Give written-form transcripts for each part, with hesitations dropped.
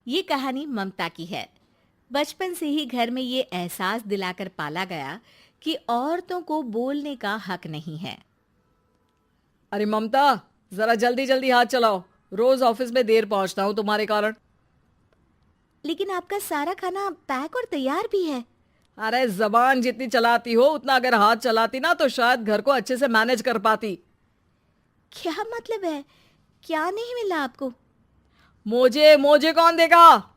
ये कहानी ममता की है। बचपन से ही घर में ये एहसास दिलाकर पाला गया कि औरतों को बोलने का हक नहीं है। अरे ममता, जरा जल्दी जल्दी हाथ चलाओ। रोज ऑफिस में देर पहुंचता हूँ तुम्हारे कारण। लेकिन आपका सारा खाना पैक और तैयार भी है। अरे जबान जितनी चलाती हो उतना अगर हाथ चलाती ना तो शायद घर को अच्छे से मैनेज कर पाती। क्या मतलब है? क्या नहीं मिला आपको? मोजे मोजे कौन देगा?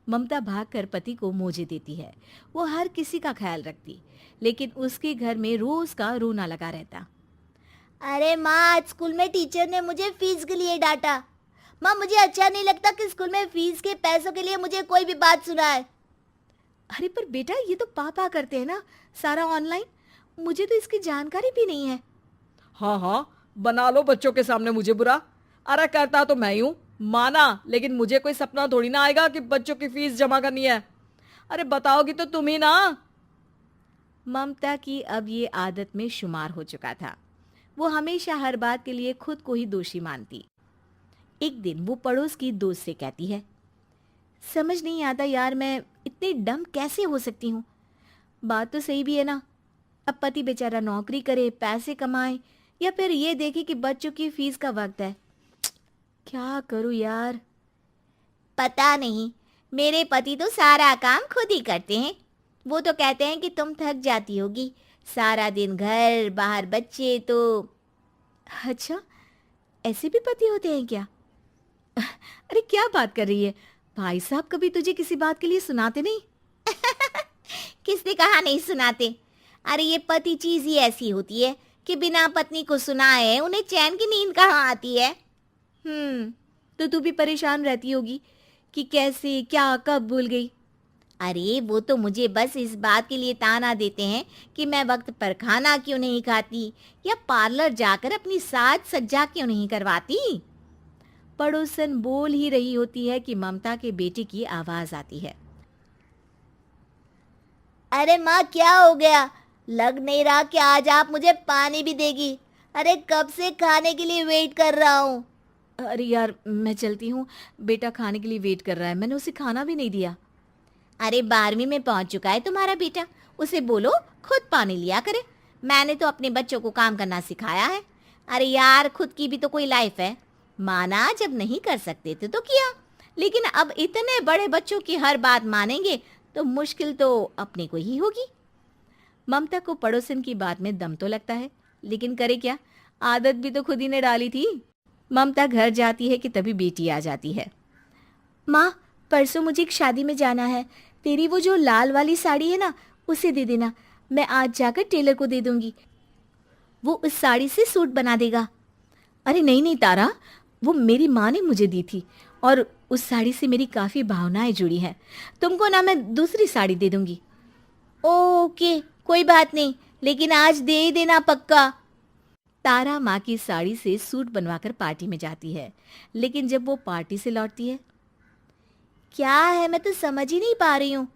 ममता भागकर पति को मोजे देती है। वो हर किसी का ख्याल रखती, लेकिन उसके घर में रोज का रोना लगा रहता। अरे माँ, आज स्कूल में टीचर ने मुझे फीस के लिए डांटा। माँ, मुझे अच्छा नहीं लगता कि स्कूल में फीस के पैसों के लिए मुझे कोई भी बात सुनाए। अरे पर बेटा, ये तो पापा करते हैं ना, सारा ऑनलाइन। मुझे तो इसकी जानकारी भी नहीं है। हाँ हाँ, बना लो बच्चों के सामने मुझे बुरा। अरे करता तो मैं ही हूँ, माना, लेकिन मुझे कोई सपना थोड़ी ना आएगा कि बच्चों की फीस जमा करनी है। अरे बताओगी तो तुम ही ना। ममता की अब ये आदत में शुमार हो चुका था। वो हमेशा हर बात के लिए खुद को ही दोषी मानती। एक दिन वो पड़ोस की दोस्त से कहती है, समझ नहीं आता यार, मैं इतनी डम कैसे हो सकती हूँ। बात तो सही भी है ना। अब पति बेचारा नौकरी करे, पैसे कमाए, या फिर ये देखे कि बच्चों की फीस का वक्त है। क्या करूँ यार। पता नहीं, मेरे पति तो सारा काम खुद ही करते हैं। वो तो कहते हैं कि तुम थक जाती होगी, सारा दिन घर बाहर बच्चे तो। अच्छा, ऐसे भी पति होते हैं क्या? अरे क्या बात कर रही है? भाई साहब कभी तुझे किसी बात के लिए सुनाते नहीं? किसने कहा नहीं सुनाते? अरे ये पति चीज ही ऐसी होती है कि बिना पत्नी को सुनाए उन्हें चैन की नींद कहाँ आती है। तो तू भी परेशान रहती होगी कि कैसे, क्या, कब भूल गई। अरे वो तो मुझे बस इस बात के लिए ताना देते हैं कि मैं वक्त पर खाना क्यों नहीं खाती या पार्लर जाकर अपनी साज सज्जा क्यों नहीं करवाती। पड़ोसन बोल ही रही होती है कि ममता के बेटे की आवाज आती है। अरे माँ, क्या हो गया? लग नहीं रहा कि आज आप मुझे पानी भी देगी। अरे कब से खाने के लिए वेट कर रहा हूँ। अरे यार, मैं चलती हूँ। बेटा खाने के लिए वेट कर रहा है, मैंने उसे खाना भी नहीं दिया। अरे 12वीं में पहुंच चुका है तुम्हारा बेटा, उसे बोलो खुद पानी लिया करे। मैंने तो अपने बच्चों को काम करना सिखाया है। अरे यार, खुद की भी तो कोई लाइफ है। माना जब नहीं कर सकते थे तो किया, लेकिन अब इतने बड़े बच्चों की हर बात मानेंगे तो मुश्किल तो अपने को ही होगी। ममता को पड़ोसन की बात में दम तो लगता है, लेकिन करे क्या, आदत भी तो खुद ही ने डाली थी। ममता घर जाती है कि तभी बेटी आ जाती है। माँ, परसों मुझे एक शादी में जाना है। तेरी वो जो लाल वाली साड़ी है ना, उसे दे देना। मैं आज जाकर टेलर को दे दूंगी, वो उस साड़ी से सूट बना देगा। अरे नहीं नहीं तारा, वो मेरी माँ ने मुझे दी थी और उस साड़ी से मेरी काफ़ी भावनाएं जुड़ी हैं। तुमको ना मैं दूसरी साड़ी दे दूंगी। ओके, कोई बात नहीं, लेकिन आज दे ही देना पक्का। तारा माँ की साड़ी से सूट बनवाकर पार्टी में जाती है, लेकिन जब वो पार्टी से लौटती है, क्या है, मैं तो समझ ही नहीं पा रही हूँ।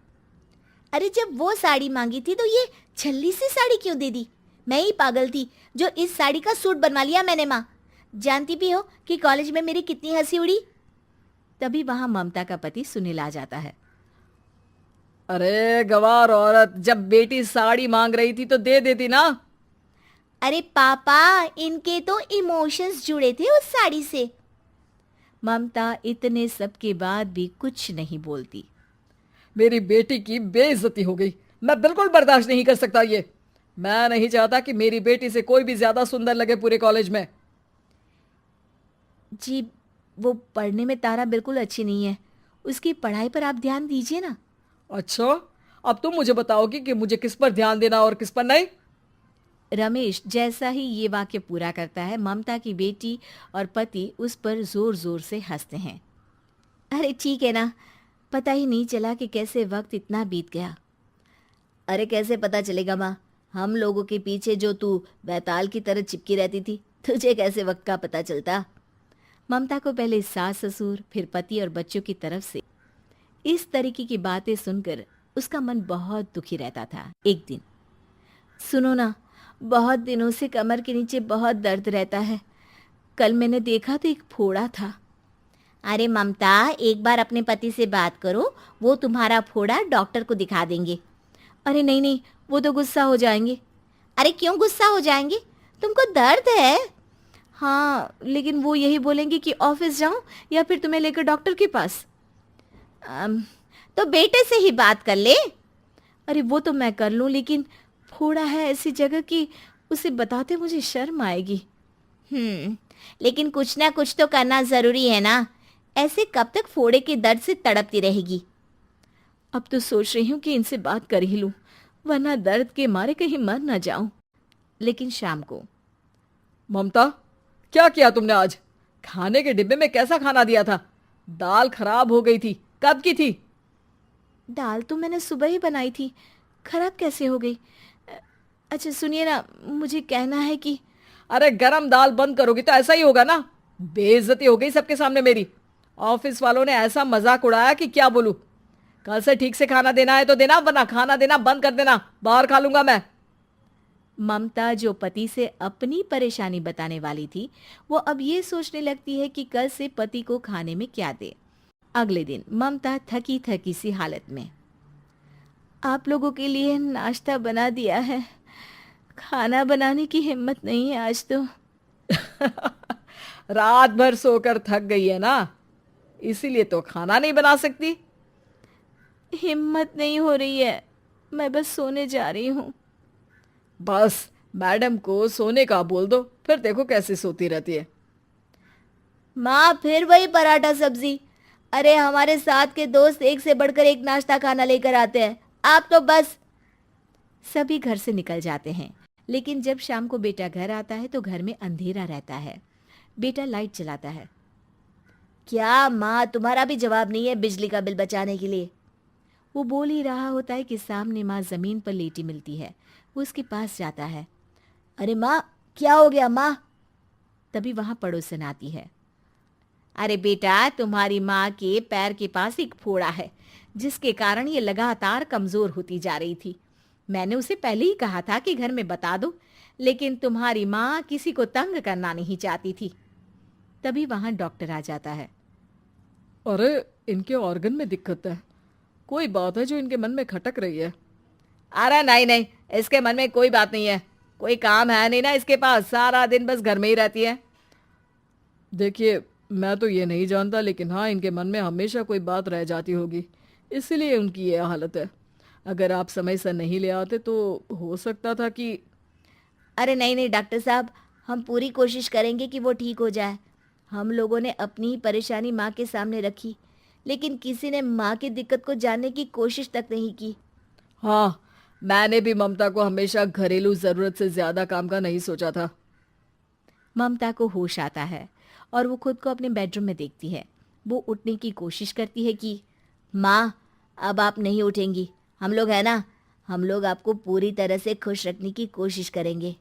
अरे जब वो साड़ी मांगी थी तो ये छल्ली सी साड़ी क्यों दे दी? मैं ही पागल थी जो इस साड़ी का सूट बनवा लिया मैंने। माँ, जानती भी हो कि कॉलेज में मेरी कितनी हंसी उड़ी। तभी वहां ममता का पति सुनील आ जाता है। अरे गवार औरत, जब बेटी साड़ी मांग रही थी तो दे देती ना। अरे पापा, इनके तो इमोशंस जुड़े थे उस साड़ी से। ममता इतने सब के बाद भी कुछ नहीं बोलती। मेरी बेटी की बेइज्जती हो गई। मैं बिल्कुल बर्दाश्त नहीं कर सकता ये। मैं नहीं चाहता कि मेरी बेटी से कोई भी ज्यादा सुंदर लगे पूरे कॉलेज में। जी, वो पढ़ने में तारा बिल्कुल अच्छी नहीं है, उसकी पढ़ाई पर आप ध्यान दीजिए ना। अच्छा, अब तुम मुझे बताओगी कि मुझे किस पर ध्यान देना और किस पर नहीं। रमेश जैसा ही ये वाक्य पूरा करता है, ममता की बेटी और पति उस पर जोर जोर से हंसते हैं। अरे ठीक है ना, पता ही नहीं चला कि कैसे वक्त इतना बीत गया। अरे कैसे पता चलेगा माँ, हम लोगों के पीछे जो तू बैताल की तरह चिपकी रहती थी, तुझे कैसे वक्त का पता चलता। ममता को पहले सास ससुर, फिर पति और बच्चों की तरफ से इस तरीके की बातें सुनकर उसका मन बहुत दुखी रहता था। एक दिन, सुनो ना, बहुत दिनों से कमर के नीचे बहुत दर्द रहता है। कल मैंने देखा तो एक फोड़ा था। अरे ममता, एक बार अपने पति से बात करो, वो तुम्हारा फोड़ा डॉक्टर को दिखा देंगे। अरे नहीं नहीं, वो तो गुस्सा हो जाएंगे। अरे क्यों गुस्सा हो जाएंगे? तुमको दर्द है? हाँ, लेकिन वो यही बोलेंगे कि ऑफिस जाऊं या फिर तुम्हें लेकर डॉक्टर के पास। तो बेटे से ही बात कर ले। अरे वो तो मैं कर लूं, लेकिन फोड़ा है ऐसी जगह कि उसे बताते मुझे शर्म आएगी। लेकिन कुछ ना कुछ तो करना जरूरी है ना। ऐसे कब तक फोड़े के दर्द से तड़पती रहेगी? अब तो सोच रही हूँ कि इनसे बात कर ही लूं, वरना दर्द के मारे कहीं मर ना जाऊं। लेकिन शाम को, ममता, क्या किया तुमने आज? खाने के डिब्बे में कैसा खाना दिया था? दाल खराब हो गई थी। कब की थी? दाल तो मैंने सुबह ही बनाई थी, खराब कैसे हो गई? अच्छा सुनिए ना, मुझे कहना है कि अरे गरम दाल बंद करोगी तो ऐसा ही होगा ना। बेइज्जती हो गई सबके सामने मेरी। ऑफिस वालों ने ऐसा मजाक उड़ाया कि क्या बोलूं। कल से ठीक से खाना देना है तो देना, वरना खाना देना बंद कर देना। बाहर खा लूंगा मैं। ममता, जो पति से अपनी परेशानी बताने वाली थी, वो अब ये सोचने लगती है कि कल से पति को खाने में क्या दे। अगले दिन ममता थकी थकी सी हालत में, आप लोगों के लिए नाश्ता बना दिया है, खाना बनाने की हिम्मत नहीं है आज तो। रात भर सोकर थक गई है ना, इसीलिए तो खाना नहीं बना सकती। हिम्मत नहीं हो रही है, मैं बस सोने जा रही हूँ। बस मैडम को सोने का बोल दो, फिर देखो कैसे सोती रहती है। माँ, फिर वही पराठा सब्जी। अरे हमारे साथ के दोस्त एक से बढ़कर एक नाश्ता खाना लेकर आते हैं, आप तो बस। सभी घर से निकल जाते हैं, लेकिन जब शाम को बेटा घर आता है तो घर में अंधेरा रहता है। बेटा लाइट जलाता है। क्या माँ, तुम्हारा भी जवाब नहीं है बिजली का बिल बचाने के लिए? वो बोल ही रहा होता है कि सामने माँ जमीन पर लेटी मिलती है। वो उसके पास जाता है। अरे माँ, क्या हो गया माँ? तभी वहां पड़ोसन आती है। अरे बेटा, तुम्हारी माँ के पैर के पास एक फोड़ा है, जिसके कारण ये लगातार कमजोर होती जा रही थी। मैंने उसे पहले ही कहा था कि घर में बता दो, लेकिन तुम्हारी माँ किसी को तंग करना नहीं चाहती थी। तभी वहां डॉक्टर आ जाता है। अरे इनके ऑर्गन में दिक्कत है, कोई बात है जो इनके मन में खटक रही है। अरे नहीं नहीं, इसके मन में कोई बात नहीं है। कोई काम है नहीं ना इसके पास, सारा दिन बस घर में ही रहती है। देखिए, मैं तो ये नहीं जानता, लेकिन हाँ, इनके मन में हमेशा कोई बात रह जाती होगी, इसीलिए उनकी ये हालत है। अगर आप समय से नहीं ले आते तो हो सकता था कि। अरे नहीं नहीं डॉक्टर साहब, हम पूरी कोशिश करेंगे कि वो ठीक हो जाए। हम लोगों ने अपनी ही परेशानी माँ के सामने रखी, लेकिन किसी ने माँ की दिक्कत को जानने की कोशिश तक नहीं की। हाँ, मैंने भी ममता को हमेशा घरेलू जरूरत से ज्यादा काम का नहीं सोचा था। ममता को होश आता है और वो खुद को अपने बेडरूम में देखती है। वो उठने की कोशिश करती है कि माँ, अब आप नहीं उठेंगी। हम लोग है ना, हम लोग आपको पूरी तरह से खुश रखने की कोशिश करेंगे।